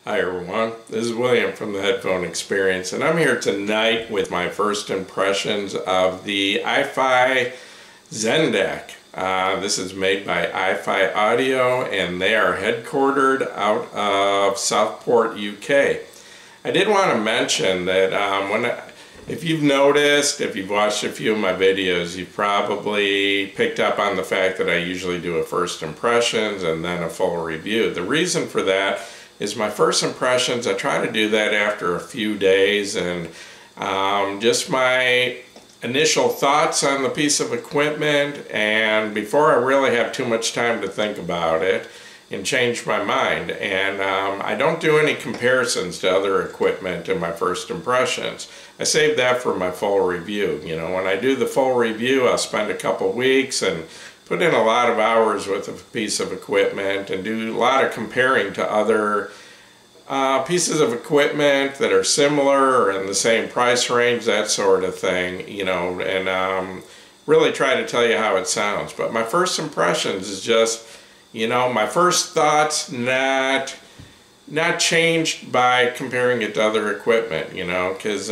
Hi everyone, this is William from the Headphone Experience, and I'm here tonight with my first impressions of the iFi ZEN DAC. This is made by iFi Audio, and they are headquartered out of Southport, UK. I did want to mention that if you've noticed, if you've watched a few of my videos, you've probably picked up on the fact that I usually do a first impressions and then a full review. The reason for that is my first impressions, I try to do that after a few days, and just my initial thoughts on the piece of equipment, and before I really have too much time to think about it and change my mind. And I don't do any comparisons to other equipment in my first impressions. I save that for my full review. You know, when I do the full review, I'll spend a couple weeks and put in a lot of hours with a piece of equipment and do a lot of comparing to other pieces of equipment that are similar or in the same price range, that sort of thing, you know, and really try to tell you how it sounds. But my first impressions is just, you know, my first thoughts not changed by comparing it to other equipment, you know, because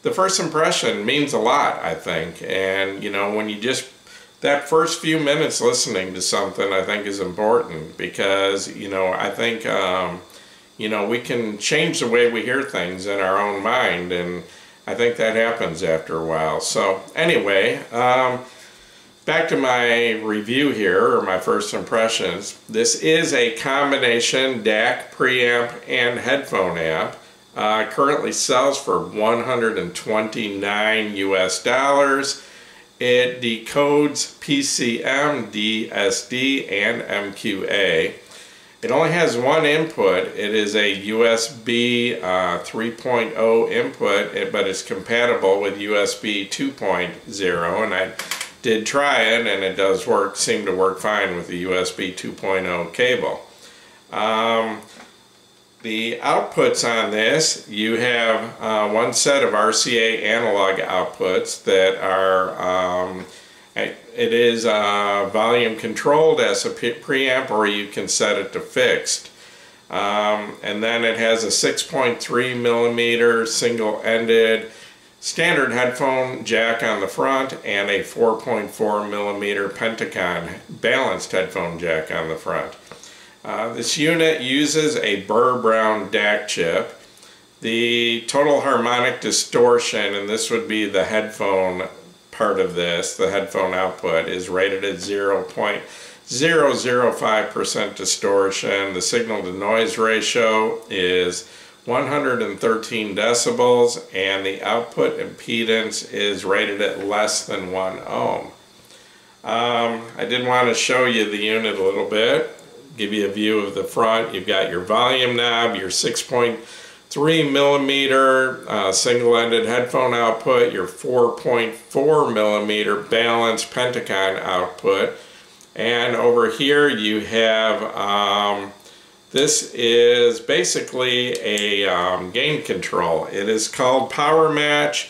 the first impression means a lot, I think. And, you know, when you just, that first few minutes listening to something, I think is important, because, you know, I think, you know, we can change the way we hear things in our own mind, and I think that happens after a while. So anyway, back to my review here, or my first impressions. This is a combination DAC, preamp, and headphone amp. Currently sells for $129 US. It decodes PCM, DSD, and MQA. It only has one input. It is a USB 3.0 input, but it's compatible with USB 2.0, and I did try it, and it does work, seem to work fine with the USB 2.0 cable. The outputs on this, you have one set of RCA analog outputs that are, it is volume controlled as a preamp, or you can set it to fixed. And then it has a 6.3 millimeter single-ended standard headphone jack on the front, and a 4.4 millimeter Pentacon balanced headphone jack on the front. This unit uses a Burr Brown DAC chip. The total harmonic distortion, and this would be the headphone part of this, the headphone output, is rated at 0.005% distortion. The signal to noise ratio is 113 decibels, and the output impedance is rated at less than 1 ohm. I did want to show you the unit a little bit, give you a view of the front. You've got your volume knob, your 6.3 millimeter single-ended headphone output, your 4.4 millimeter balanced Pentacon output, and over here you have this is basically a gain control. It is called Power Match,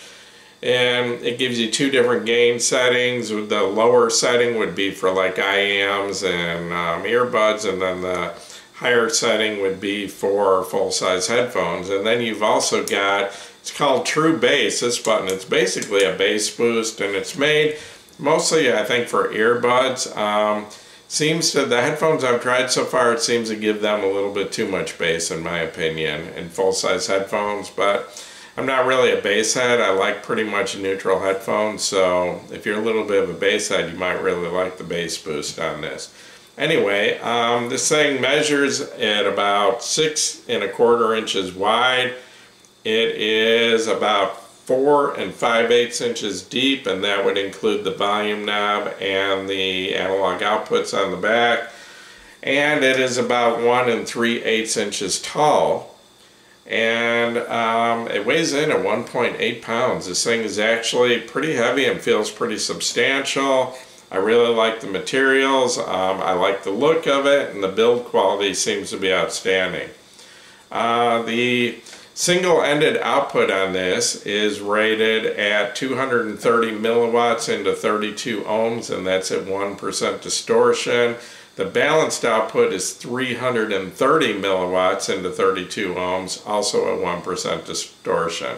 and it gives you two different gain settings. The lower setting would be for like IAMs and earbuds, and then the higher setting would be for full-size headphones. And then you've also got, it's called True Bass, this button. It's basically a bass boost, and it's made mostly, I think, for earbuds. Seems to, the headphones I've tried so far, it seems to give them a little bit too much bass, in my opinion, in full-size headphones. But I'm not really a bass head. I like pretty much neutral headphones, so if you're a little bit of a bass head, you might really like the bass boost on this. Anyway, this thing measures at about 6 1/4 inches wide. It is about 4 5/8 inches deep, and that would include the volume knob and the analog outputs on the back. And it is about 1 3/8 inches tall. And it weighs in at 1.8 pounds. This thing is actually pretty heavy and feels pretty substantial. I really like the materials. I like the look of it, and the build quality seems to be outstanding. The single-ended output on this is rated at 230 milliwatts into 32 ohms, and that's at 1% distortion. The balanced output is 330 milliwatts into 32 ohms, also at 1% distortion.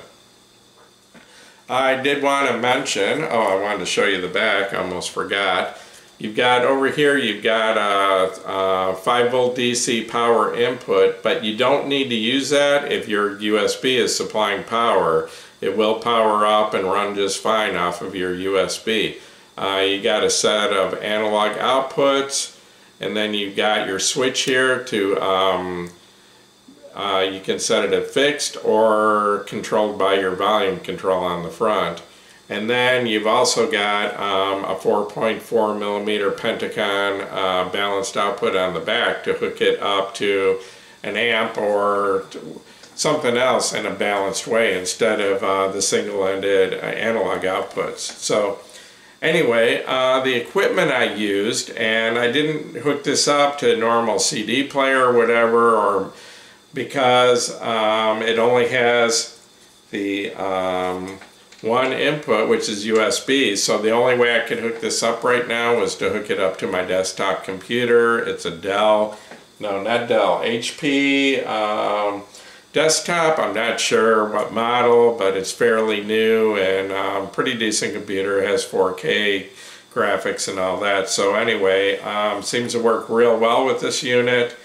I did want to mention, I wanted to show you the back, I almost forgot. You've got over here, you've got a 5 volt DC power input, but you don't need to use that if your USB is supplying power. It will power up and run just fine off of your USB. You got a set of analog outputs, and then you've got your switch here to, you can set it at fixed or controlled by your volume control on the front. And then you've also got a 4.4 millimeter Pentagon balanced output on the back to hook it up to an amp or something else in a balanced way instead of the single-ended analog outputs. So anyway, the equipment I used, and I didn't hook this up to a normal CD player or whatever, or because it only has the one input, which is USB, so the only way I could hook this up right now was to hook it up to my desktop computer. It's a Dell, no, not Dell, HP desktop. I'm not sure what model, but it's fairly new and pretty decent computer. It has 4K graphics and all that. So anyway, seems to work real well with this unit.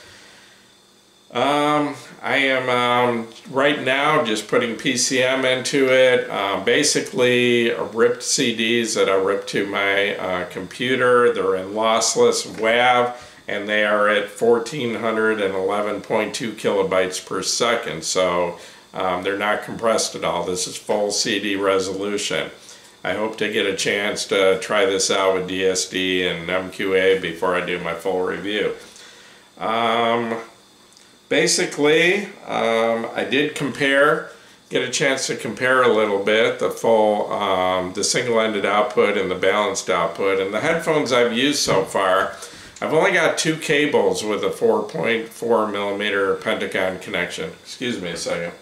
I am right now just putting PCM into it, basically ripped CDs that I ripped to my computer. They're in lossless WAV and they are at 1411.2 kilobytes per second, so they're not compressed at all. This is full CD resolution. I hope to get a chance to try this out with DSD and MQA before I do my full review. Basically, I did get a chance to compare a little bit the full, the single-ended output and the balanced output. And the headphones I've used so far, I've only got 2 cables with a 4.4 millimeter Pentagon connection. Excuse me a second.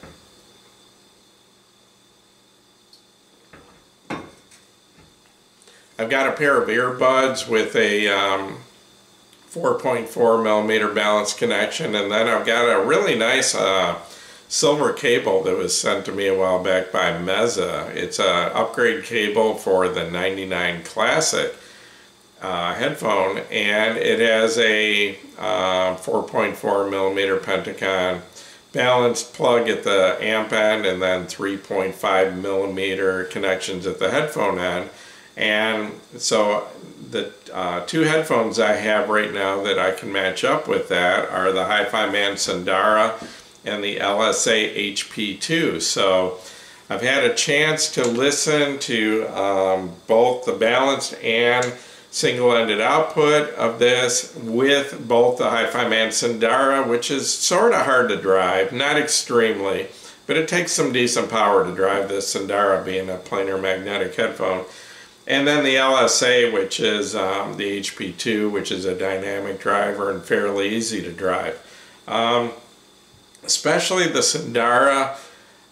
I've got a pair of earbuds with a 4.4 millimeter balanced connection, and then I've got a really nice silver cable that was sent to me a while back by Meza. It's an upgrade cable for the 99 Classic headphone, and it has a 4.4 millimeter Pentagon balanced plug at the amp end and then 3.5 millimeter connections at the headphone end. And so the 2 headphones I have right now that I can match up with that are the Hi-Fi Man Sundara and the LSA HP2. So I've had a chance to listen to both the balanced and single-ended output of this with both the Hi-Fi Man Sundara, which is sort of hard to drive, not extremely, but it takes some decent power to drive this Sundara, being a planar magnetic headphone. And then the LSA, which is the HP2, which is a dynamic driver and fairly easy to drive. Especially the Sundara,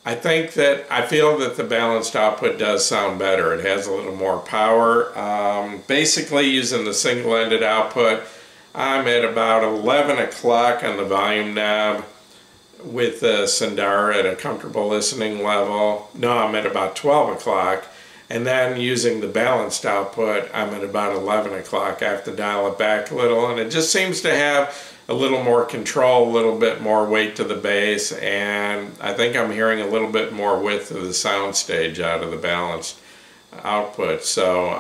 I feel that the balanced output does sound better. It has a little more power. Basically, using the single-ended output, I'm at about 11 o'clock on the volume knob with the Sundara at a comfortable listening level. No, I'm at about 12 o'clock. And then using the balanced output, I'm at about 11 o'clock. I have to dial it back a little, and it just seems to have a little more control, a little bit more weight to the bass, and I think I'm hearing a little bit more width of the sound stage out of the balanced output. So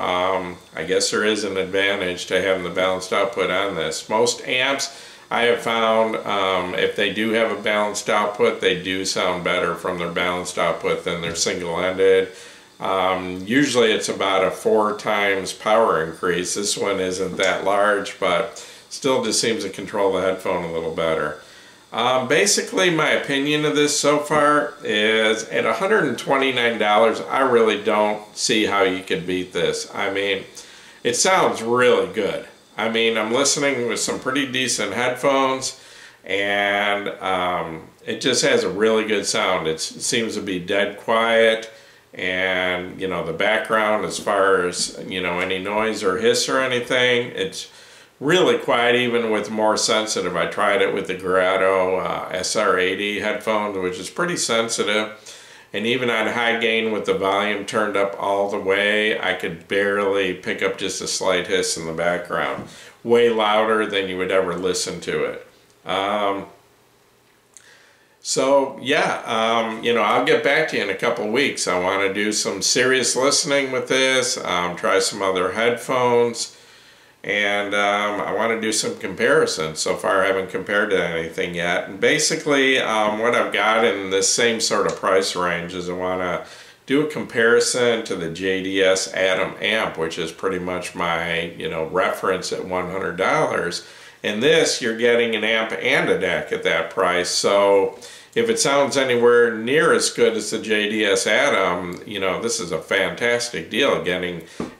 I guess there is an advantage to having the balanced output on this. Most amps I have found, if they do have a balanced output, they do sound better from their balanced output than their single-ended. Usually it's about a 4 times power increase. This one isn't that large, but still just seems to control the headphone a little better. Basically, my opinion of this so far is at $129, I really don't see how you could beat this. I mean, it sounds really good. I mean, I'm listening with some pretty decent headphones, and it just has a really good sound. It seems to be dead quiet. And, you know, the background, as far as, you know, any noise or hiss or anything, it's really quiet even with more sensitive. I tried it with the Grado SR80 headphones, which is pretty sensitive. And even on high gain with the volume turned up all the way, I could barely pick up just a slight hiss in the background. Way louder than you would ever listen to it. So yeah, you know, I'll get back to you in a couple weeks. I want to do some serious listening with this, try some other headphones, and I want to do some comparisons. So far I haven't compared to anything yet. And basically what I've got in this same sort of price range is I want to do a comparison to the Jds Atom Amp, which is pretty much my, you know, reference at $100. In this, you're getting an amp and a DAC at that price. So if it sounds anywhere near as good as the Jds Atom, you know, this is a fantastic deal.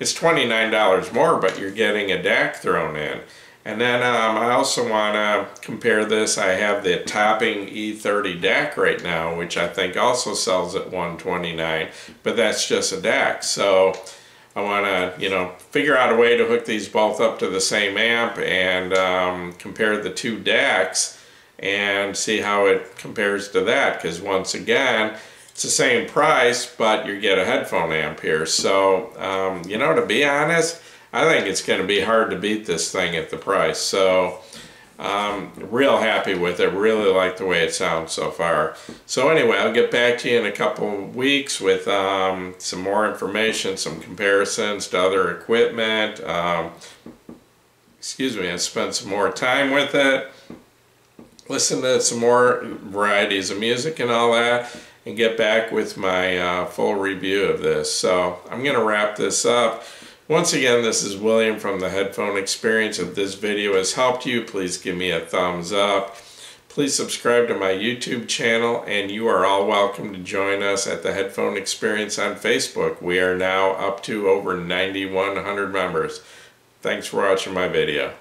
It's $29 more, but you're getting a DAC thrown in. And then I also want to compare this. I have the Topping E30 DAC right now, which I think also sells at $129, but that's just a DAC. So I want to, you know, figure out a way to hook these both up to the same amp and compare the two DACs and see how it compares to that, because once again, it's the same price, but you get a headphone amp here. So, you know, to be honest, I think it's going to be hard to beat this thing at the price. So, real happy with it. Really like the way it sounds so far. So anyway, I'll get back to you in a couple of weeks with some more information, some comparisons to other equipment. Excuse me, I spent some more time with it. Listen to some more varieties of music and all that, and get back with my full review of this. So I'm going to wrap this up. Once again, this is William from the Headphone Experience. If this video has helped you, please give me a thumbs up. Please subscribe to my YouTube channel, and you are all welcome to join us at the Headphone Experience on Facebook. We are now up to over 9,100 members. Thanks for watching my video.